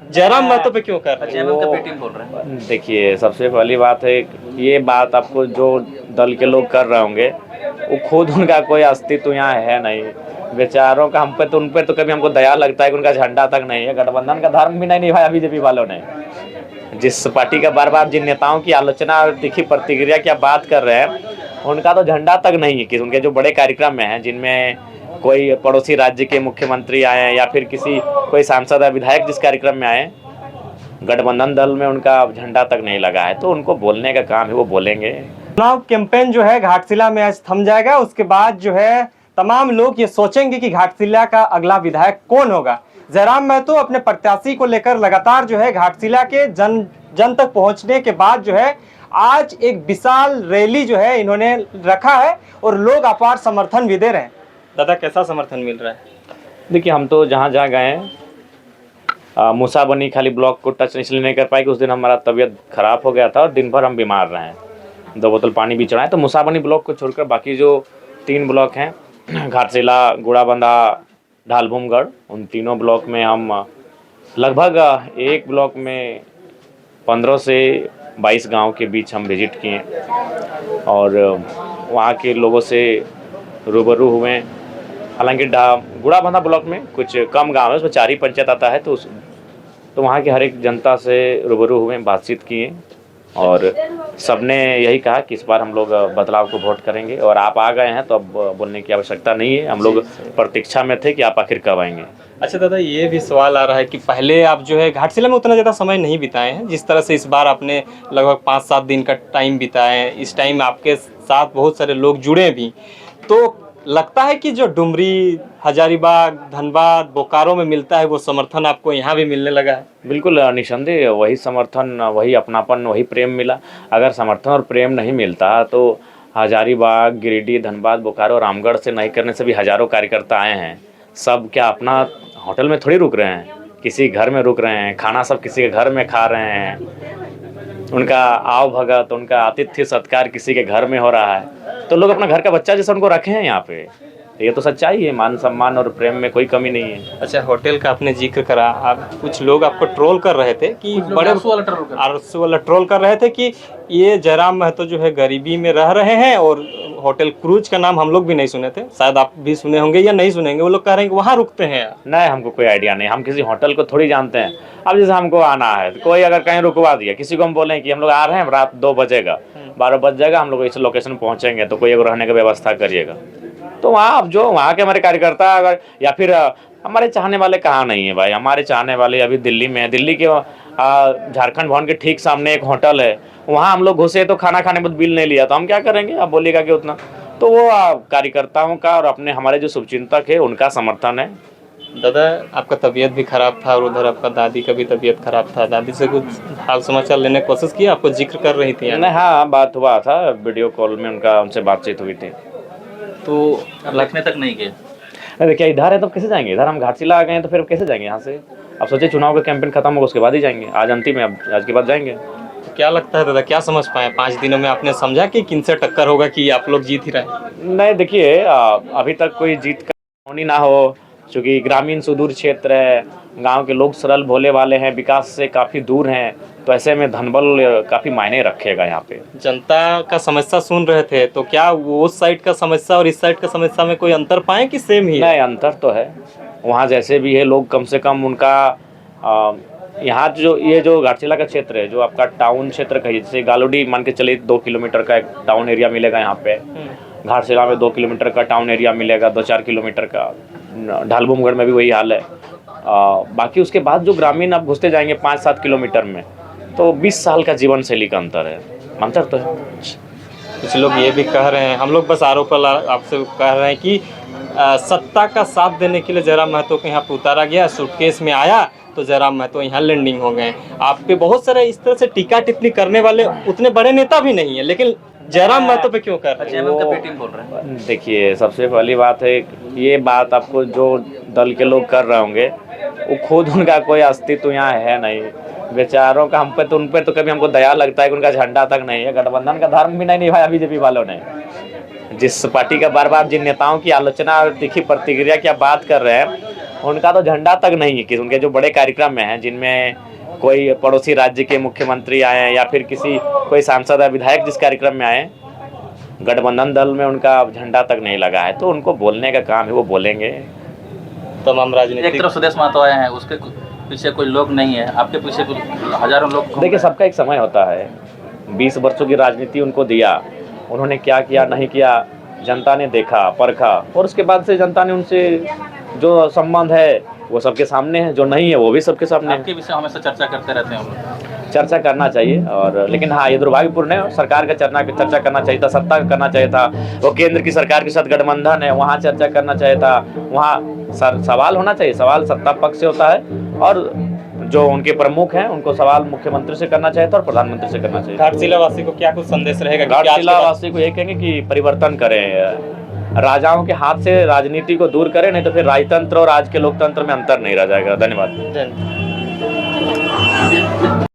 जयराम महतो पे क्यों कर रहे हैं? जयमन का बेटिंग बोल रहे हैं। देखिए, सबसे पहली बात है, ये बात आपको जो दल के लोग कर रहे होंगे, वो खुद उनका कोई अस्तित्व यहाँ है नहीं। बेचारों का हम पे तो, उन पे तो कभी हमको दया लगता है कि उनका झंडा तक नहीं है। गठबंधन का धर्म भी नहीं निभाया बीजेपी वालों ने। जिस पार्टी का बार बार जिन नेताओं की आलोचना और तीखी प्रतिक्रिया की आप बात कर रहे हैं, उनका तो झंडा तक नहीं है। कि उनके जो बड़े कार्यक्रम में हैं, जिनमें कोई पड़ोसी राज्य के मुख्यमंत्री आए हैं या फिर किसी कोई सांसद या विधायक जिस कार्यक्रम में आए, गठबंधन दल में उनका झंडा तक नहीं लगा है। तो उनको बोलने का काम है, वो बोलेंगे। चुनाव कैंपेन जो है घाटशिला में आज थम जाएगा। उसके बाद जो है तमाम लोग ये सोचेंगे कि घाटशिला का अगला विधायक कौन होगा। जयराम महतो अपने प्रत्याशी को लेकर लगातार जो है घाटशिला के जन तक पहुंचने के बाद जो है आज एक विशाल रैली जो है इन्होंने रखा है और लोग अपार समर्थन भी दे रहे हैं। दादा, कैसा समर्थन मिल रहा है? देखिए, हम तो जहाँ जहाँ गए हैं, मूसाबनी खाली ब्लॉक को टच इसलिए नहीं कर पाए कि उस दिन हमारा तबीयत खराब हो गया था और दिन भर हम बीमार रहे हैं। 2 बोतल पानी भी चढ़ाएं। तो मूसाबनी ब्लॉक को छोड़कर बाकी जो 3 ब्लॉक हैं, घाटशिला, गुड़ाबंधा, ढालभूमगढ़, उन तीनों ब्लॉक में हम लगभग एक ब्लॉक में 15 से 22 गांव के बीच हम विजिट किए और वहाँ के लोगों से रूबरू हुए। हालांकि गुड़ाबंधा ब्लॉक में कुछ कम गांव है, उसमें 4 ही पंचायत आता है। तो वहाँ के हर एक जनता से रूबरू हुए, बातचीत किए और सबने यही कहा कि इस बार हम लोग बदलाव को वोट करेंगे। और आप आ गए हैं तो अब बोलने की आवश्यकता नहीं है। हम लोग प्रतीक्षा में थे कि आप आखिर कब आएंगे। अच्छा दादा, ये भी सवाल आ रहा है कि पहले आप जो है घाटशिला में उतना ज़्यादा समय नहीं बिताए हैं जिस तरह से इस बार आपने लगभग 5-7 दिन का टाइम बिताया है। इस टाइम आपके साथ बहुत सारे लोग जुड़े भी, तो लगता है कि जो डुमरी, हजारीबाग, धनबाद, बोकारो में मिलता है वो समर्थन आपको यहाँ भी मिलने लगा है? बिल्कुल निसंदेह वही समर्थन, वही अपनापन, वही प्रेम मिला। अगर समर्थन और प्रेम नहीं मिलता तो हजारीबाग, गिरिडीह, धनबाद, बोकारो, रामगढ़ से नहीं करने से भी हज़ारों कार्यकर्ता आए हैं। सब क्या अपना होटल में थोड़ी रुक रहे हैं, किसी घर में रुक रहे हैं, खाना सब किसी के घर में खा रहे हैं। उनका आव भगत, उनका आतिथ्य सत्कार किसी के घर में हो रहा है। तो लोग अपना घर का बच्चा जैसे उनको रखे हैं यहाँ पे। ये तो सच्चाई है। मान सम्मान और प्रेम में कोई कमी नहीं है। अच्छा, होटल का आपने जिक्र करा, आप कुछ लोग आपको ट्रोल कर रहे थे कि बड़े आरसू वाला ट्रोल कर रहे थे कि ये जयराम महतो जो है गरीबी में रह रहे हैं। और होटल क्रूज का नाम हम लोग भी नहीं सुने थे, शायद आप भी सुने होंगे या नहीं सुनेंगे। वो लोग कह रहे हैं कि वहाँ रुकते हैं। नहीं, हमको कोई आइडिया नहीं। हम किसी होटल को थोड़ी जानते हैं। अब जैसे हमको आना है, कोई अगर कहीं रुकवा दिया, किसी को हम बोलें कि हम लोग आ रहे हैं, रात 2 बजेगा, 12 बज जाएगा, हम लोग इस लोकेशन पहुँचेंगे, तो कोई अगर रहने की व्यवस्था करिएगा। तो वहाँ अब जो वहाँ के हमारे कार्यकर्ता अगर या फिर हमारे चाहने वाले कहाँ नहीं है भाई। हमारे चाहने वाले अभी दिल्ली में है। दिल्ली के झारखंड भवन के ठीक सामने एक होटल है, वहाँ हम लोग घुसे तो खाना खाने में बिल नहीं लिया, तो हम क्या करेंगे? आप बोलिएगा कि उतना। तो वो कार्यकर्ताओं का और अपने हमारे जो शुभचिंतक है उनका समर्थन है। दादा, आपका तबीयत भी खराब था और उधर आपका दादी का भी तबीयत खराब था। दादी से कुछ हाल समाचार लेने की कोशिश की? आपको जिक्र कर रही थी? नहीं, हाँ, बात हुआ था, वीडियो कॉल में उनसे बातचीत हुई थी। तो लखनऊ तक नहीं गए? देखिए, इधर है तो कैसे जाएंगे? इधर हम घाटशिला आ गए हैं तो फिर कैसे जाएंगे यहाँ से? अब सोचिए, चुनाव का कैंपेन खत्म होगा उसके बाद ही जाएंगे। आज अंतिम है, अब आज के बाद जाएंगे। तो क्या लगता है दादा, क्या समझ पाए 5 दिनों में? आपने समझा कि किनसे टक्कर होगा कि आप लोग जीत ही रहे? नहीं, देखिए, अभी तक कोई जीत का होनी ना हो, क्योंकि ग्रामीण सुदूर क्षेत्र है, गांव के लोग सरल भोले वाले हैं, विकास से काफ़ी दूर हैं। तो ऐसे में धनबल काफ़ी मायने रखेगा यहाँ पे। जनता का समस्या सुन रहे थे, तो क्या वो उस साइड का समस्या और इस साइड का समस्या में कोई अंतर पाए कि सेम ही? नहीं, अंतर तो है। वहाँ जैसे भी है, लोग कम से कम उनका यहाँ जो ये जो घाटशिला का क्षेत्र है, जो आपका टाउन क्षेत्र कहिए, जैसे गालोडी मान के चलिए 2 किलोमीटर का एक टाउन एरिया मिलेगा यहाँ पे। घाटशिला में 2 किलोमीटर का टाउन एरिया मिलेगा, 2-4 किलोमीटर का। ढालभूमगढ़ में भी वही हाल है। बाकी उसके बाद जो ग्रामीण आप घुसते जाएंगे 5-7 किलोमीटर में, तो 20 साल का जीवन शैली का अंतर है। अंतर तो है। कुछ लोग ये भी कह रहे हैं, हम लोग बस आरोप आपसे कह रहे हैं कि सत्ता का साथ देने के लिए जयराम महतो को यहाँ पे उतारा गया, सूटकेस में आया तो जयराम महतो यहाँ लैंडिंग हो गए। आप पे बहुत सारे इस तरह से टीका टिप्पणी करने वाले उतने बड़े नेता भी नहीं है, लेकिन जयराम महतो पे क्यों कर रहे हैं? जयमन का बेटिंग बोल रहे हैं। देखिए, सबसे पहली बात है, ये बात आपको जो दल के लोग कर रहे होंगे, वो खुद उनका कोई अस्तित्व यहाँ है नहीं। बेचारों का हम पे तो, उन पे तो कभी हमको दया लगता है कि उनका झंडा तक नहीं है। गठबंधन का धर्म भी नहीं निभाया बीजेपी वालों ने। जिस पार्टी का बार बार जिन नेताओं की आलोचना और तीखी प्रतिक्रिया की आप बात कर रहे हैं, उनका तो झंडा तक नहीं है कि उनके जो बड़े कार्यक्रम में हैं जिनमें कोई पड़ोसी राज्य के मुख्यमंत्री आए हैं या फिर किसी कोई सांसद या विधायक जिस कार्यक्रम में आए, गठबंधन दल में उनका झंडा तक नहीं लगा है। तो उनको बोलने का काम है, वो बोलेंगे। तमाम एक राजनीतिक तरफ सुदेश महतो आए हैं, उसके पीछे कोई लोग नहीं है, आपके पीछे कुछ हजारों लोग घूम देखिए, रहे हैं। सबका एक समय होता है। 20 वर्षों की राजनीति उनको दिया, उन्होंने क्या किया नहीं किया जनता ने देखा परखा, और उसके बाद से जनता ने उनसे जो संबंध है वो सबके सामने है, जो नहीं है वो भी सबके सामने है। आपके विषय हमेशा चर्चा करते रहते हैं हम लोग। चर्चा करना चाहिए, और लेकिन हाँ, ये दुर्भाग्यपूर्ण है। सरकार का चर्चा करना चाहिए था, सत्ता का करना चाहिए था। वो केंद्र की सरकार के साथ गठबंधन है, वहाँ चर्चा करना चाहिए था। वहाँ सवाल होना चाहिए, सवाल सत्ता पक्ष से होता है, और जो उनके प्रमुख हैं उनको सवाल मुख्यमंत्री से करना चाहिए था और प्रधानमंत्री से करना चाहिए। घाटशिला वासी को क्या कुछ संदेश रहेगा? क्योंकि आज के घाटशिला बाद- वासी को ये कहेंगे कि परिवर्तन करें, राजाओं के हाथ से राजनीति को दूर करें, नहीं तो फिर राजतंत्र और आज के लोकतंत्र में अंतर नहीं रह जाएगा। धन्यवाद। धन्यवाद।